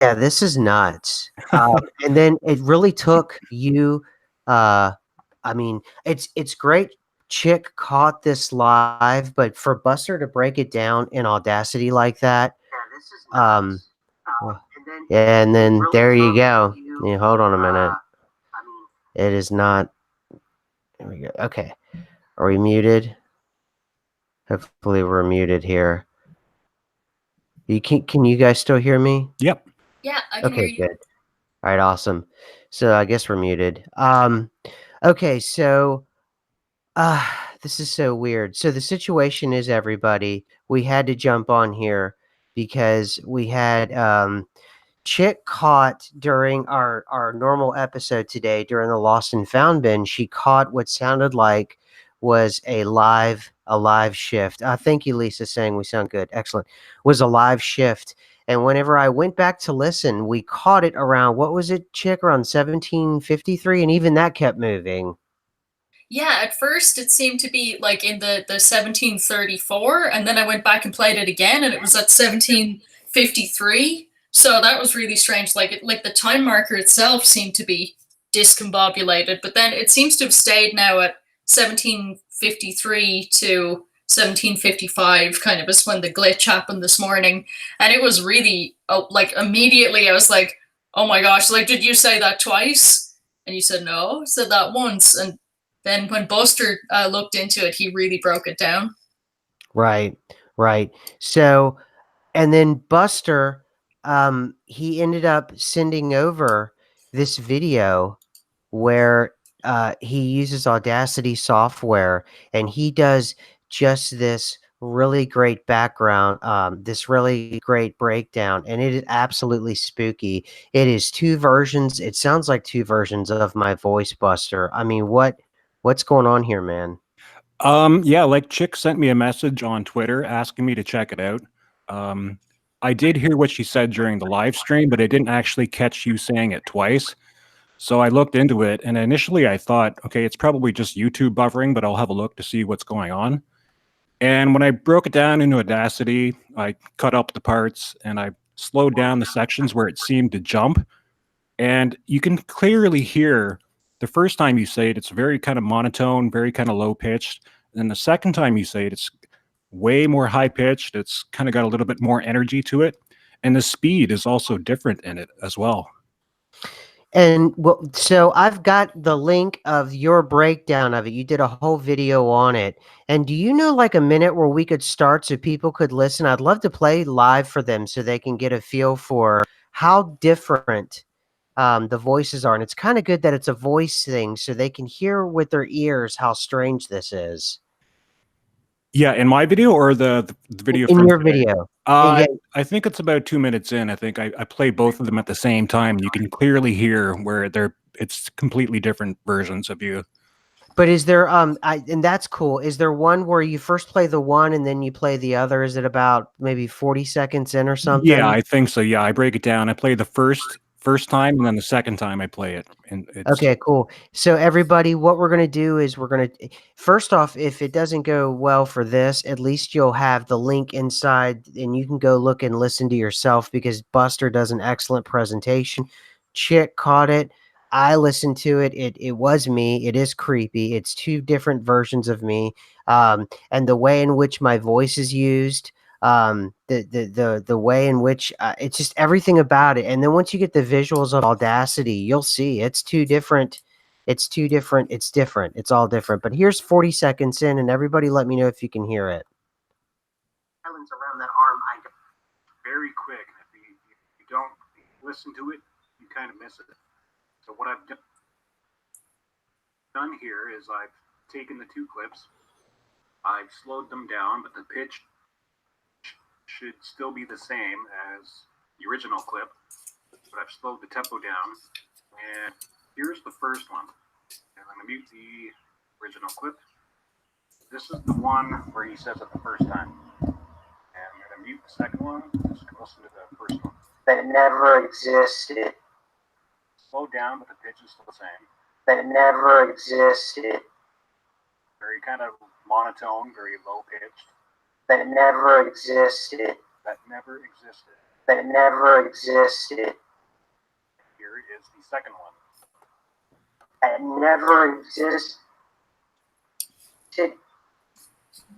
Yeah, this is nuts. And then it really took you, I mean, it's great Chick caught this live, but for Buster to break it down in Audacity like that, um, well, yeah, and then there you go. Yeah, hold on a minute. It is not. There we go. Okay, are we muted? Hopefully, we're muted here. Can you guys still hear me? Yep. Yeah, I can hear Okay, you. good. All right, awesome. So I guess we're muted. Okay, so uh this is so weird. So the situation is, everybody, we had to jump on here because we had Chick caught during our normal episode today during the Lost and Found bin. She caught what sounded like was a live shift. Thank you, Lisa, saying we sound good. Excellent. Was a live shift. And whenever I went back to listen, we caught it around, what was it, Chick, around 1753, and even that kept moving. Yeah, at first it seemed to be like in the 1734, and then I went back and played it again, and it was at 1753. So that was really strange. Like the time marker itself seemed to be discombobulated, but then it seems to have stayed now at 1753 to 1755, kind of is when the glitch happened this morning, and it was really like immediately I was like, oh my gosh, like did you say that twice? And you said no, I said that once, and then when Buster looked into it, he really broke it down. Right, right. So, and then Buster, he ended up sending over this video where he uses Audacity software, and he does just this really great background, this really great breakdown, and it is absolutely spooky. It is two versions. It sounds like two versions of my voice, Buster. I mean, what's going on here, man? Yeah, like Chick sent me a message on Twitter asking me to check it out. Um, I did hear what she said during the live stream, but I didn't actually catch you saying it twice. So I looked into it, and initially I thought, okay, it's probably just YouTube buffering, but I'll have a look to see what's going on. And when I broke it down into Audacity, I cut up the parts and I slowed down the sections where it seemed to jump. And you can clearly hear the first time you say it, it's very kind of monotone, very kind of low pitched. And the second time you say it, it's way more high pitched. It's kind of got a little bit more energy to it. And the speed is also different in it as well. And well, so I've got the link of your breakdown of it. You did a whole video on it. And do you know like a minute where we could start so people could listen? I'd love to play live for them so they can get a feel for how different the voices are. And it's kind of good that it's a voice thing so they can hear with their ears how strange this is. Yeah, in my video or the video In from your today? video. Uh, Yeah, I think it's about 2 minutes in. I think I play both of them at the same time. You can clearly hear where it's completely different versions of you. but is there and that's cool. Is there one where you first play the one and then you play the other? Is it about maybe 40 seconds in or Yeah, something? I think so. Yeah, I break it down. I play the first time, and then the second time I play it, and it's Okay, cool. So everybody, what we're gonna do is we're gonna first off, if it doesn't go well for this, at least you'll have the link inside and you can go look and listen to yourself because Buster does an excellent presentation. Chick caught it. I listened to it. It was me. It is creepy. It's two different versions of me. And the way in which my voice is used, the way in which it's just everything about it. And then once you get the visuals of Audacity, you'll see it's two different. It's two different. It's different. It's all different. But here's 40 seconds in, and everybody, let me know if you can hear it. Islands around that arm, very quick. If you don't listen to it, you kind of miss it. So what I've done here is I've taken the two clips, I've slowed them down, but the pitch should still be the same as the original clip, but I've slowed the tempo down. And here's the first one. And I'm going to mute the original clip. This is the one where he says it the first time. And I'm going to mute the second one. Just listen to the first one. That never existed. Slow down, but the pitch is still the same. That never existed. Very kind of monotone, very low pitched. That never existed. That never existed. that never existed. Here is the second one. That never existed.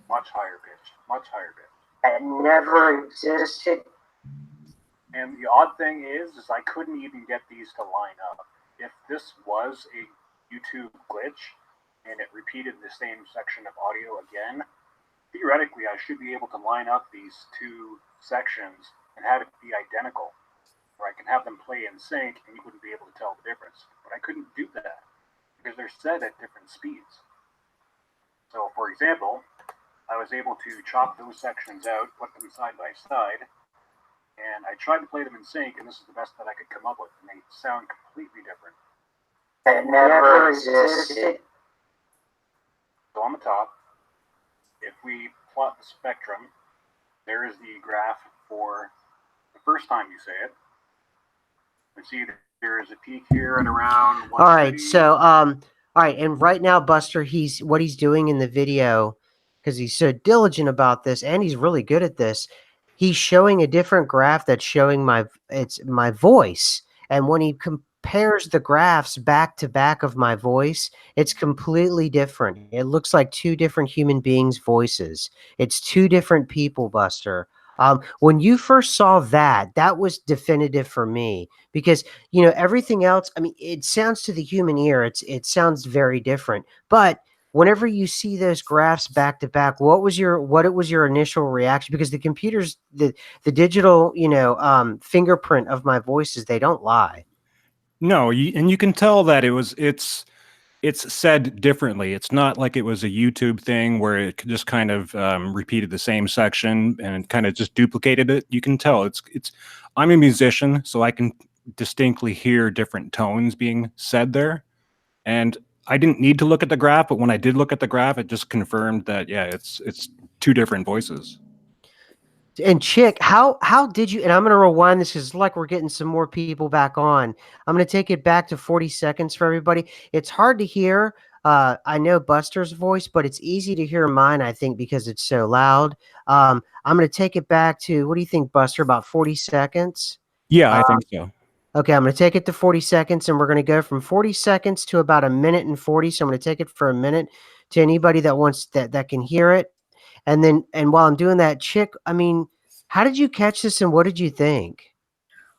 Much higher pitch. Much higher pitch. That never existed. And the odd thing is I couldn't even get these to line up. If this was a YouTube glitch and it repeated the same section of audio again, theoretically I should be able to line up these two sections and have it be identical. Or I can have them play in sync and you wouldn't be able to tell the difference. But I couldn't do that because they're set at different speeds. So for example, I was able to chop those sections out, put them side by side, and I tried to play them in sync, and this is the best that I could come up with, and they sound completely different. That never existed. So on the top, if we plot the spectrum, there is the graph for the first time you say it. You see there is a peak here at around 130. All right, so all right, and right now, Buster, what he's doing in the video, because he's so diligent about this, and he's really good at this. He's showing a different graph that's showing my voice, and when he compares the graphs back to back of my voice, it's completely different. It looks like two different human beings' voices. It's two different people, Buster. When you first saw that, that was definitive for me because everything else. I mean, it sounds to the human ear, it sounds very different. But whenever you see those graphs back to back, what was your initial reaction? Because the computers, the digital, fingerprint of my voices, they don't lie. No, and you can tell that it's said differently. It's not like it was a YouTube thing where it just kind of repeated the same section and kind of just duplicated it. You can tell it's. I'm a musician, so I can distinctly hear different tones being said there. And I didn't need to look at the graph, but when I did look at the graph, it just confirmed that yeah, it's two different voices. And Chick, how did you? And I'm going to rewind this because it's like we're getting some more people back on. I'm going to take it back to 40 seconds for everybody. It's hard to hear. I know Buster's voice, but it's easy to hear mine, I think, because it's so loud. I'm going to take it back to, what do you think, Buster? About 40 seconds? Yeah, I think so. Okay, I'm going to take it to 40 seconds, and we're going to go from 40 seconds to about 1:40. So I'm going to take it for a minute to anybody that wants that can hear it. And while I'm doing that, Chick, I mean, how did you catch this and what did you think?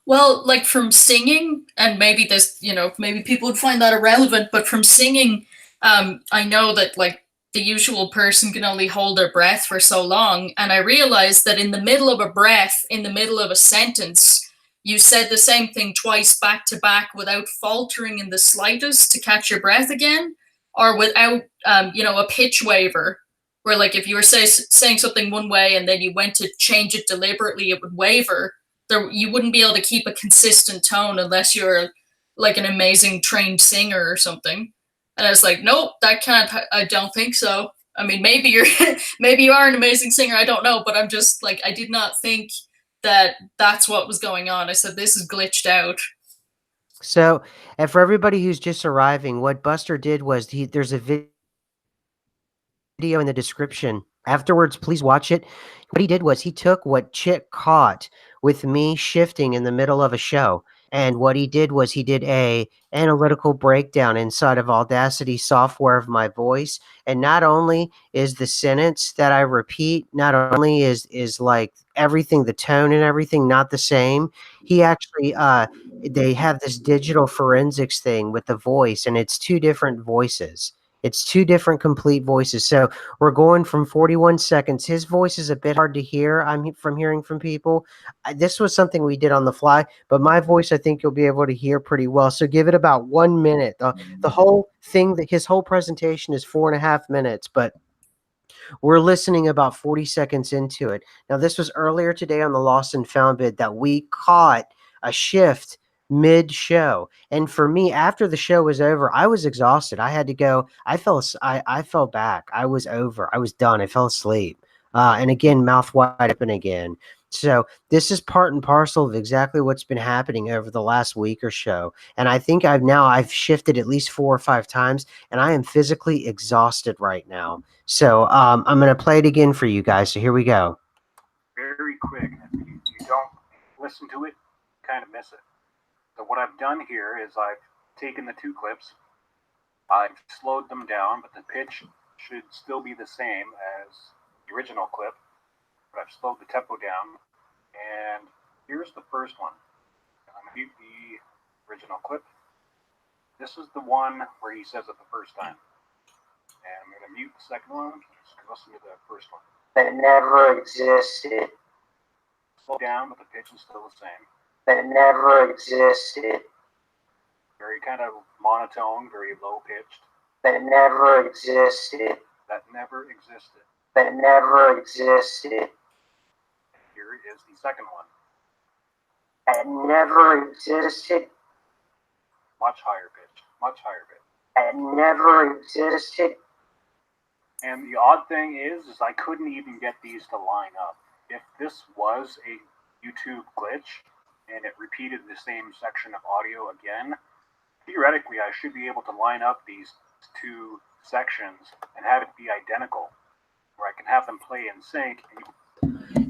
Well, like from singing, and maybe this, maybe people would find that irrelevant, but from singing, I know that like the usual person can only hold their breath for so long. And I realized that in the middle of a breath, in the middle of a sentence, you said the same thing twice back to back without faltering in the slightest to catch your breath again, or without, a pitch waver, where like if you were saying something one way and then you went to change it deliberately, it would waver. You wouldn't be able to keep a consistent tone unless you're like an amazing trained singer or something. And I was like, nope, I don't think so. I mean, maybe you are an amazing singer. I don't know, but I'm just like, I did not think that that's what was going on. I said, this is glitched out. So, and for everybody who's just arriving, what Buster did was there's a video in the description. Afterwards, please watch it. What he did was he took what Chick caught with me shifting in the middle of a show. And what he did was he did a analytical breakdown inside of Audacity software of my voice. And not only is the sentence that I repeat, not only is like everything, the tone and everything not the same. He actually they have this digital forensics thing with the voice, and it's two different voices. It's two different complete voices. So we're going from 41 seconds. His voice is a bit hard to hear. From hearing from people. This was something we did on the fly, but my voice, I think you'll be able to hear pretty well. So give it about 1 minute. The whole thing, his whole presentation is 4.5 minutes, but we're listening about 40 seconds into it. Now, this was earlier today on the Lost and Found bid that we caught a shift mid-show. And for me, after the show was over, I was exhausted. I had to go. I fell back. I was over. I was done. I fell asleep. And again, mouth wide open again. So this is part and parcel of exactly what's been happening over the last week or so. And I think I've shifted at least 4 or 5 times, and I am physically exhausted right now. So I'm going to play it again for you guys. So here we go. Very quick. You don't listen to it, kind of miss it. So what I've done here is I've taken the two clips, I've slowed them down, but the pitch should still be the same as the original clip, but I've slowed the tempo down. And here's the first one. I'm going to mute the original clip. This is the one where he says it the first time. And I'm going to mute the second one. Just listen to the first one. That never existed. Slow down, but the pitch is still the same. That never existed. Very kind of monotone, very low pitched. That never existed. That never existed. That never existed. Here is the second one. That never existed. Much higher pitch. Much higher pitch. That never existed. And the odd thing is I couldn't even get these to line up. If this was a YouTube glitch and it repeated the same section of audio again, theoretically I should be able to line up these two sections and have it be identical, where I can have them play in sync.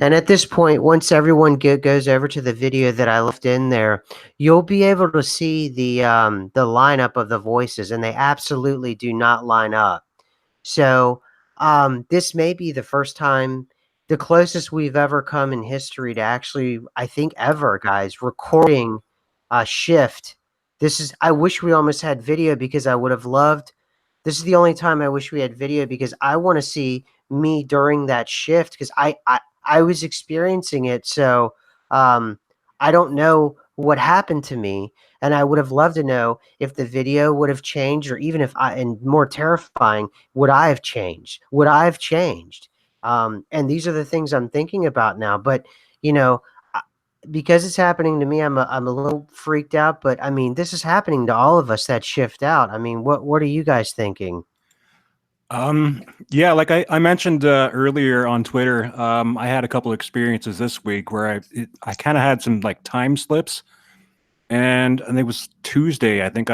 And at this point, once everyone goes over to the video that I left in there, you'll be able to see the lineup of the voices, and they absolutely do not line up. So this may be the first time, the closest we've ever come in history to actually, I think ever, guys, recording a shift. I wish we almost had video, because I would have loved, this is the only time I wish we had video, because I want to see me during that shift, because I was experiencing it. So I don't know what happened to me, and I would have loved to know if the video would have changed, or even if and more terrifying, would I have changed? Would I have changed? And these are the things I'm thinking about now. But, you know, because it's happening to me, I'm a little freaked out. But I mean, this is happening to all of us that shift out. I mean, what are you guys thinking? Yeah, like I mentioned earlier on Twitter, I had a couple experiences this week where I kind of had some like time slips, and it was Tuesday. I think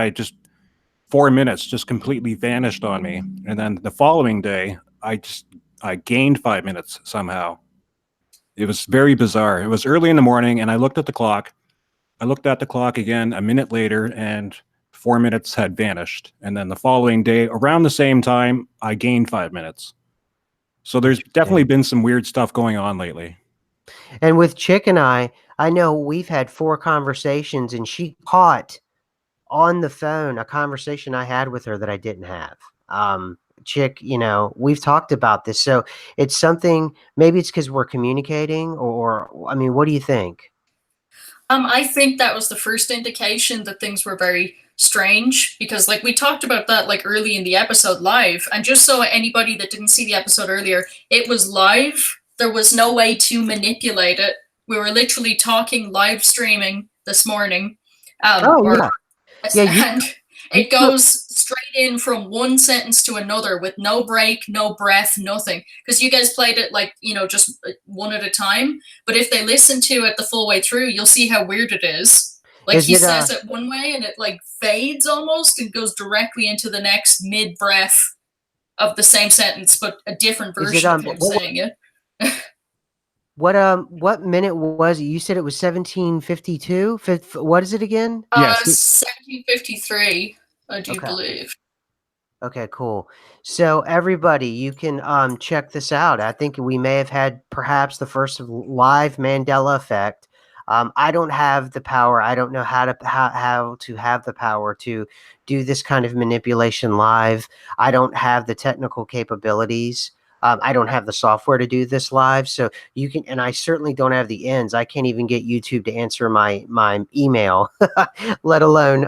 4 minutes just completely vanished on me, and then the following day I gained 5 minutes somehow. It was very bizarre. It was early in the morning, and I looked at the clock. I looked at the clock again a minute later, and 4 minutes had vanished. And then the following day, around the same time, I gained 5 minutes. So there's definitely been some weird stuff going on lately. And with Chick and I know we've had 4 conversations, and she caught on the phone a conversation I had with her that I didn't have. Chick, you know, we've talked about this. So it's something, maybe it's because we're communicating, or I mean, what do you think? I think that was the first indication that things were very strange, because like we talked about that like early in the episode live, and just so anybody that didn't see the episode earlier, it was live. There was no way to manipulate it. We were literally talking live streaming this morning. Yeah, and it goes straight in from one sentence to another with no break, no breath, nothing. Because you guys played it like, you know, just one at a time. But if they listen to it the full way through, you'll see how weird it is. Like he says it one way and it like fades almost and goes directly into the next mid-breath of the same sentence, but a different version of him saying it. What minute was it? You said it was 1752. What is it again? Yes, 1753, I do believe. Okay, cool. So everybody, you can check this out. I think we may have had perhaps the first live Mandela effect. I don't have the power. I don't know how to have the power to do this kind of manipulation live. I don't have the technical capabilities. I don't have the software to do this live, so you can, and I certainly don't have the ends. I can't even get YouTube to answer my email, let alone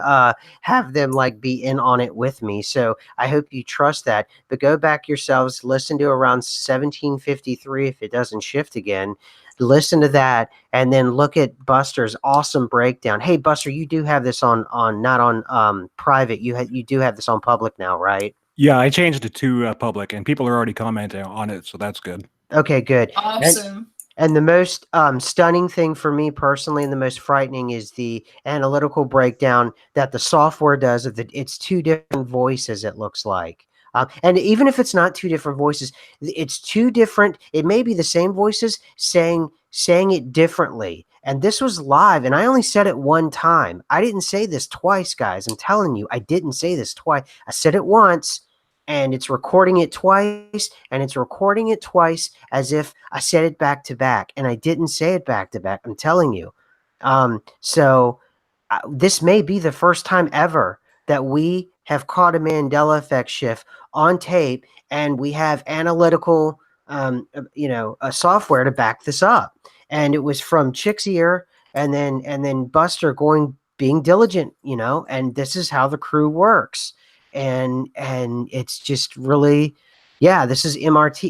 have them like be in on it with me. So I hope you trust that. But go back yourselves, listen to around 1753 if it doesn't shift again. Listen to that, and then look at Buster's awesome breakdown. Hey, Buster, you do have this on not on private. You do have this on public now, right? Yeah, I changed it to public, and people are already commenting on it, so that's good. Okay, good. Awesome. And the most stunning thing for me personally, and the most frightening, is the analytical breakdown that the software does of it's 2 different voices, it looks like. And even if it's not 2 different voices, it's 2 different, it may be the same voices saying it differently. And this was live, and I only said it one time. I didn't say this twice, guys. I'm telling you, I didn't say this twice. I said it once, and it's recording it twice, and it's recording it twice as if I said it back to back, and I didn't say it back to back. I'm telling you. So this may be the first time ever that we have caught a Mandela Effect shift on tape, and we have analytical, software to back this up. And it was from Chick's ear, and then Buster being diligent, and this is how the crew works. And it's just really, yeah, this is MERT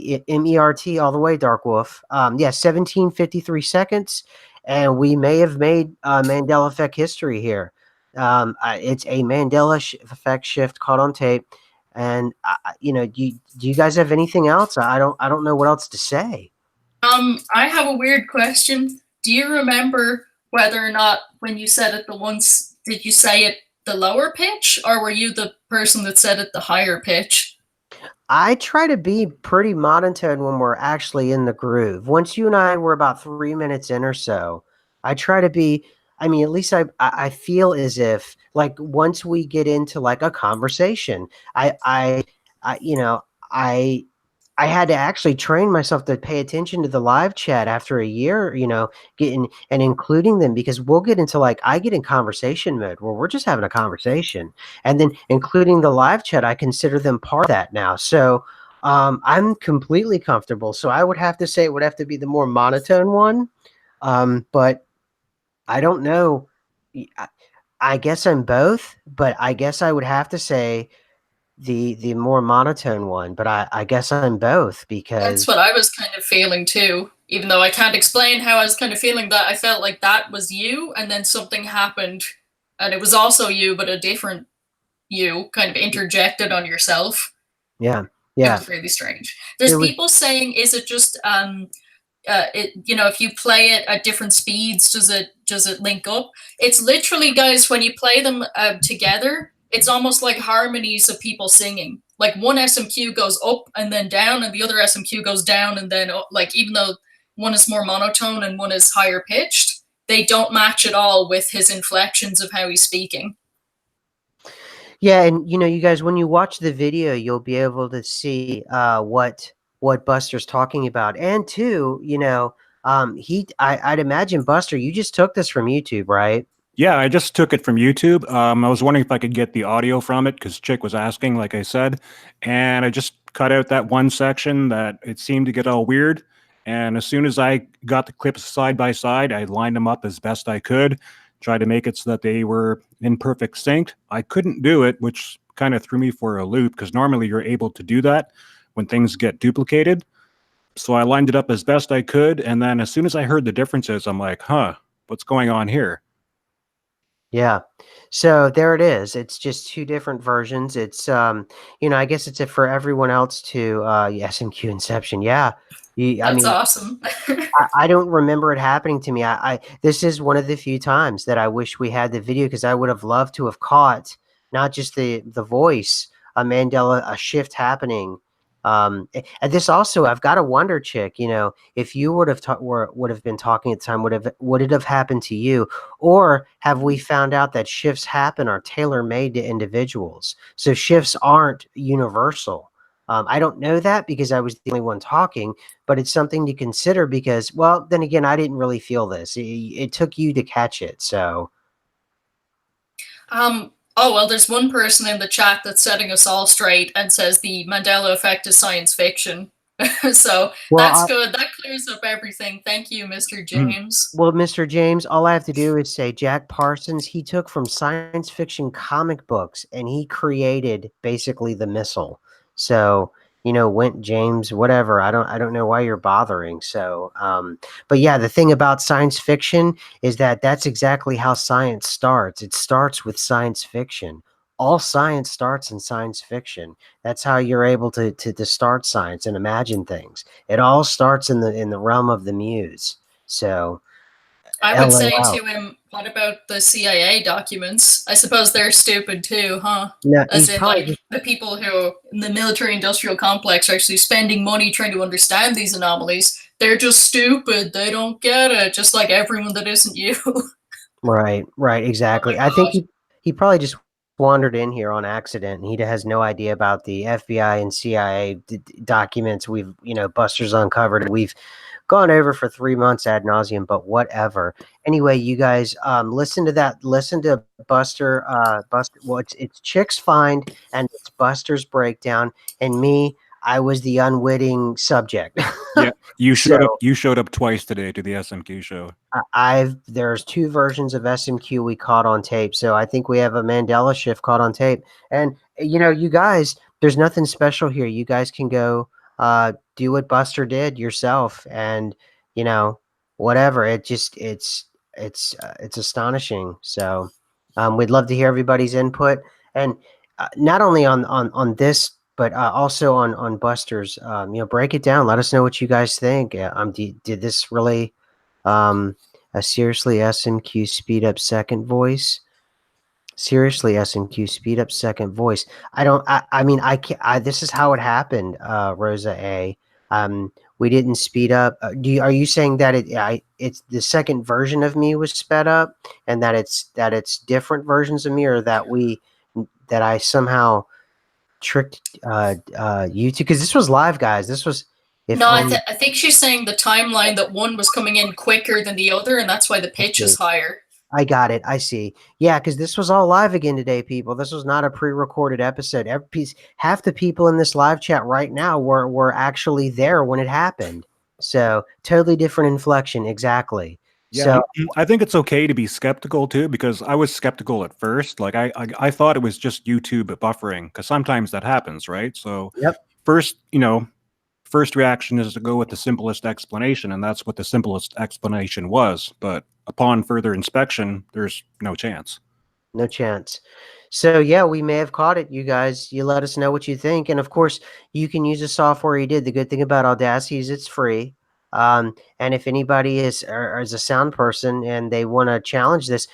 all the way, Dark Wolf. 17:53 seconds, and we may have made Mandela Effect history here. It's a Mandela Effect shift caught on tape. And do you guys have anything else? I don't know what else to say. I have a weird question. Do you remember whether or not when you said it the once, did you say it the lower pitch, or were you the person that said it the higher pitch? I try to be pretty monotone when we're actually in the groove. Once you and I were about 3 minutes in or so, I try to be. I mean, at least I feel as if, like, once we get into like a conversation, I you know I had to actually train myself to pay attention to the live chat after a year, getting and including them, because we'll get into, like, I get in conversation mode where we're just having a conversation, and then including the live chat, I consider them part of that now. So I'm completely comfortable. So I would have to say it would have to be the more monotone one. But I don't know. I guess I'm both, but I guess I would have to say the more monotone one, but I guess I'm both That's because what I was kind of feeling too. Even though I can't explain how I was kind of feeling that, I felt like that was you, and then something happened, and it was also you, but a different you kind of interjected on yourself. yeah, It yeah. was really strange. There's It was people saying, is it just if you play it at different speeds, does it link up? It's literally, guys, when you play them together, it's almost like harmonies of people singing. Like one SMQ goes up and then down, and the other SMQ goes down and then up. Like, even though one is more monotone and one is higher pitched, they don't match at all with his inflections of how he's speaking. Yeah, and you guys, when you watch the video, you'll be able to see what Buster's talking about. And two, I'd imagine, Buster, you just took this from YouTube, right? Yeah, I just took it from YouTube. I was wondering if I could get the audio from it because Chick was asking, like I said, and I just cut out that one section that it seemed to get all weird. And as soon as I got the clips side by side, I lined them up as best I could, tried to make it so that they were in perfect sync. I couldn't do it, which kind of threw me for a loop because normally you're able to do that when things get duplicated. So I lined it up as best I could, and then as soon as I heard the differences, I'm like, huh, what's going on here? Yeah. So there it is. It's just two different versions. It's I guess it's for everyone else to SMQ Inception. Yeah. I That's mean, awesome. I don't remember it happening to me. This is one of the few times that I wish we had the video, because I would have loved to have caught not just the voice, a shift happening. And this also, I've got to wonder, Chick, if you would have been talking at the time, would it have happened to you, or have we found out that shifts are tailor made to individuals, so shifts aren't universal? I don't know that because I was the only one talking, but it's something to consider because, well, then again, I didn't really feel this. It took you to catch it, so. Oh, well, there's one person in the chat that's setting us all straight and says the Mandela effect is science fiction. So that's good. That clears up everything. Thank you, Mr. James. Well, Mr. James, all I have to do is say Jack Parsons, he took from science fiction comic books and he created basically the missile. So, went James, whatever. I don't know why you're bothering. So, but yeah, the thing about science fiction is that that's exactly how science starts. It starts with science fiction. All science starts in science fiction. That's how you're able to start science and imagine things. It all starts in the realm of the muse. So, I would say LOL. to him, what about the CIA documents? I suppose they're stupid too, huh? No, As he's in, probably like, the people who in the military industrial complex are actually spending money trying to understand these anomalies, they're just stupid. They don't get it. Just like everyone that isn't you. Right, right, exactly. I think God. he probably just wandered in here on accident, and he has no idea about the FBI and CIA documents we've, Buster's uncovered. We've gone over for 3 months ad nauseum, but whatever. Anyway, you guys, listen to that. Listen to Buster. Buster. Well, it's Chick's find and it's Buster's breakdown, and me. I was the unwitting subject. Yeah, you So showed up. You showed up twice today to the SMQ show. There's 2 versions of SMQ we caught on tape, so I think we have a Mandela shift caught on tape. And you guys, there's nothing special here. You guys can go do what Buster did yourself, and whatever. It's astonishing. So we'd love to hear everybody's input, and not only on this, but also on Buster's. Break it down. Let us know what you guys think. Did this really? Seriously, SMQ speed up second voice. Seriously, SMQ speed up second voice. I mean, I can't. This is how it happened. Rosa A. We didn't speed up. Are you saying that it's the second version of me was sped up, and that it's different versions of me, or that I somehow tricked you two? Because this was live, guys. This was if No, only. I think she's saying the timeline that one was coming in quicker than the other, and that's why the pitch is higher. I got it. I see. Yeah, because this was all live again today, people. This was not a pre-recorded episode. Half the people in this live chat right now were actually there when it happened. So totally different inflection. Exactly. Yeah, So I think it's okay to be skeptical too, because I was skeptical at first. Like I thought it was just YouTube buffering, because sometimes that happens, right? So yep. first reaction is to go with the simplest explanation, and that's what the simplest explanation was. But upon further inspection, there's no chance. No chance. So yeah, we may have caught it, you guys. You let us know what you think, and of course, you can use the software you did. The good thing about Audacity is it's free. And if anybody is a sound person and they want to challenge this,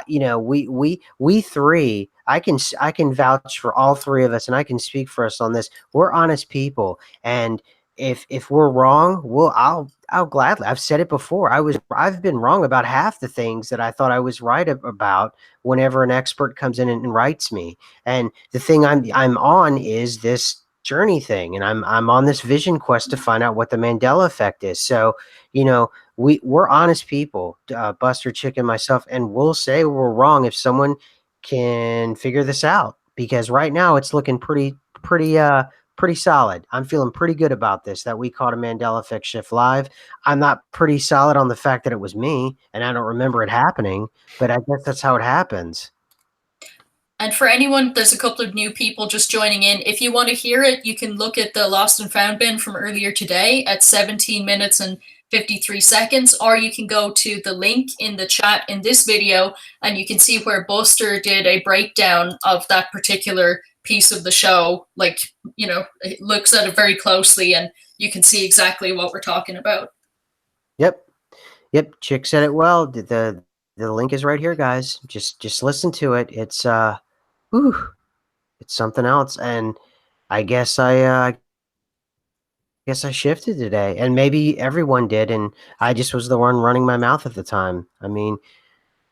we three, I can vouch for all 3 of us, and I can speak for us on this. We're honest people, and if we're wrong, I'll gladly. I've said it before. I've been wrong about half the things that I thought I was right about whenever an expert comes in and writes me. And the thing I'm on is this journey thing, and I'm on this vision quest to find out what the Mandela effect is. So, we're honest people, Buster, Chick, and myself, and we'll say we're wrong if someone can figure this out, because right now it's looking pretty solid. I'm feeling pretty good about this, that we caught a Mandela Effect Shift live. I'm not pretty solid on the fact that it was me and I don't remember it happening, but I guess that's how it happens. And for anyone, there's a couple of new people just joining in. If you want to hear it, you can look at the Lost and Found bin from earlier today at 17 minutes and 53 seconds, or you can go to the link in the chat in this video and you can see where Buster did a breakdown of that particular piece of the show. Like, it looks at it very closely and you can see exactly what we're talking about. Yep. Chick said it well. The link is right here, guys. Just listen to it. It's it's something else. And I guess I shifted today, and maybe everyone did, and I just was the one running my mouth at the time. I mean,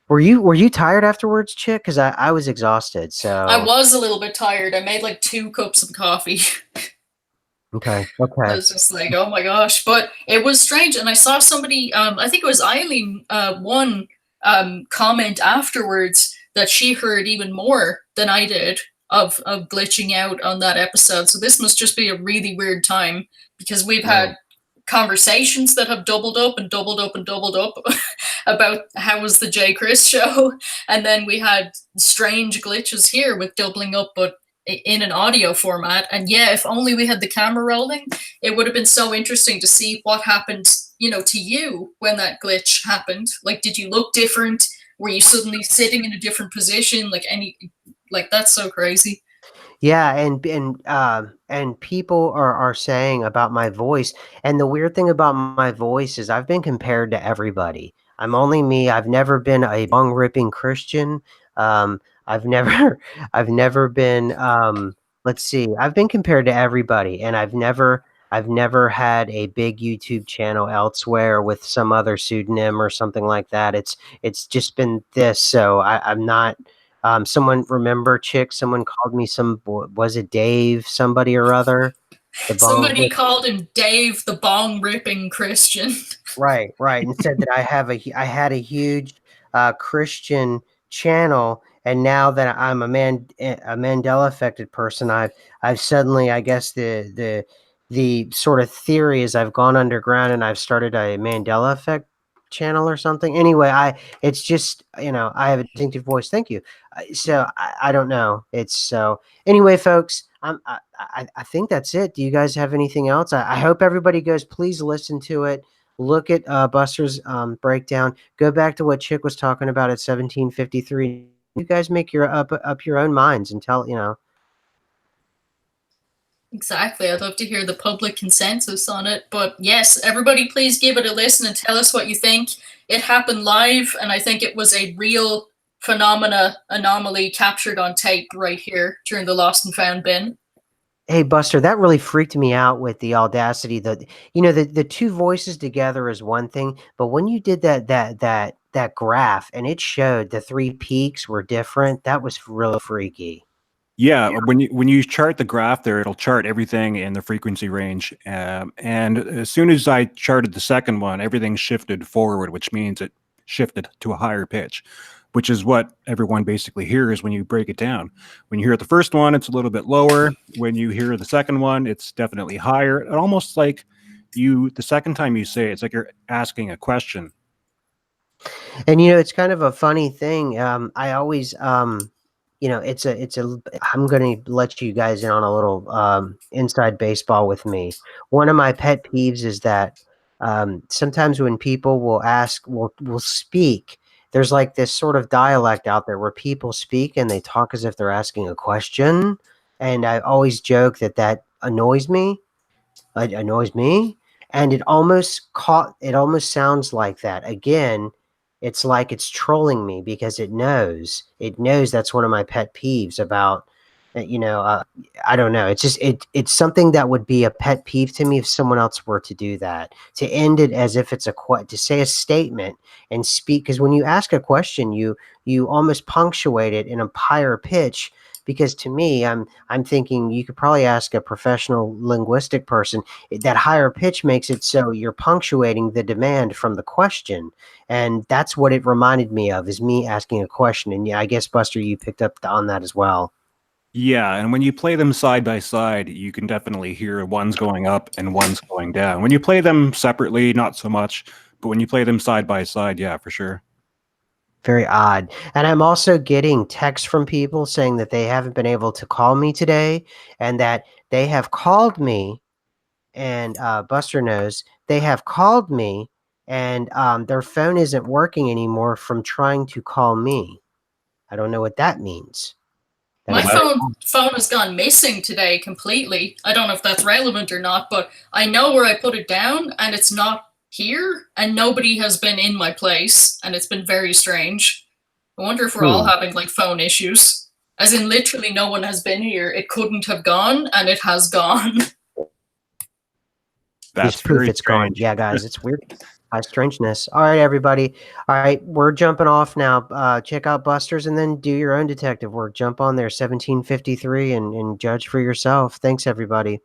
were you tired afterwards, Chick? Because I was exhausted. So I was a little bit tired. I made like 2 cups of coffee. Okay. I was just like, oh my gosh. But it was strange. And I saw somebody, I think it was Eileen, one comment afterwards that she heard even more than I did of glitching out on that episode. So this must just be a really weird time, because we've had conversations that have doubled up and doubled up and doubled up about how was the J. Chris show. And then we had strange glitches here with doubling up, but in an audio format. And yeah, if only we had the camera rolling, it would have been so interesting to see what happened, to you when that glitch happened. Like, did you look different? Were you suddenly sitting in a different position? That's so crazy. Yeah, and people are saying about my voice, and the weird thing about my voice is I've been compared to everybody. I'm only me. I've never been a bong ripping Christian. I've never been. Let's see. I've been compared to everybody, and I've never I've never had a big YouTube channel elsewhere with some other pseudonym or something like that. It's just been this. So I'm not. Someone remember Chick? Someone called me was it Dave? Somebody or other. The bong Somebody called him Dave the bong ripping Christian. Right, and said that I had a huge Christian channel, and now that I'm a Mandela affected person, I've suddenly, I guess the sort of theory is I've gone underground and I've started a Mandela effect channel or something. Anyway, it's just I have a distinctive voice. Thank you. So I don't know. It's so anyway, folks. I think that's it. Do you guys have anything else? I hope everybody goes. Please listen to it. Look at Buster's breakdown. Go back to what Chick was talking about at 1753. You guys make your up your own minds and tell Exactly. I'd love to hear the public consensus on it. But yes, everybody please give it a listen and tell us what you think. It happened live, and I think it was a real anomaly captured on tape right here during the Lost and Found bin. Hey Buster, that really freaked me out with the audacity. The two voices together is one thing, but when you did that graph and it showed the three peaks were different, that was really freaky. Yeah, when you chart the graph there, it'll chart everything in the frequency range. And as soon as I charted the second one, everything shifted forward, which means it shifted to a higher pitch, which is what everyone basically hears when you break it down. When you hear the first one, it's a little bit lower. When you hear the second one, it's definitely higher. It almost like the second time you say it, it's like you're asking a question. And it's kind of a funny thing. I always I'm going to let you guys in on a little inside baseball with me. One of my pet peeves is that sometimes when people will speak, there's like this sort of dialect out there where people speak and they talk as if they're asking a question. And I always joke that annoys me. It annoys me, and it almost sounds like that. Again, it's like it's trolling me because it knows that's one of my pet peeves about I don't know. It's just it's something that would be a pet peeve to me if someone else were to do that. To end it as if it's to say a statement and speak, because when you ask a question, you almost punctuate it in a higher pitch. Because to me, I'm thinking you could probably ask a professional linguistic person. That higher pitch makes it so you're punctuating the demand from the question, and that's what it reminded me of, is me asking a question. And yeah, I guess Buster, you picked up on that as well. Yeah, and when you play them side by side, you can definitely hear one's going up and one's going down. When you play them separately, not so much, but when you play them side by side, yeah, for sure. Very odd. And I'm also getting texts from people saying that they haven't been able to call me today, and that they have called me, and Buster knows they have called me, and their phone isn't working anymore from trying to call me. I don't know what that means. My Well, phone has gone missing today completely. I don't know if that's relevant or not, but I know where I put it down and it's not here, and nobody has been in my place, and it's been very strange. I wonder if we're all having like phone issues. As in literally no one has been here. It couldn't have gone and it has gone. that's Proof very it's gone. strange. Yeah, guys, it's weird. High strangeness. All right, everybody. All right, we're jumping off now. Check out Buster's and then do your own detective work. Jump on there, 1753, and judge for yourself. Thanks, everybody.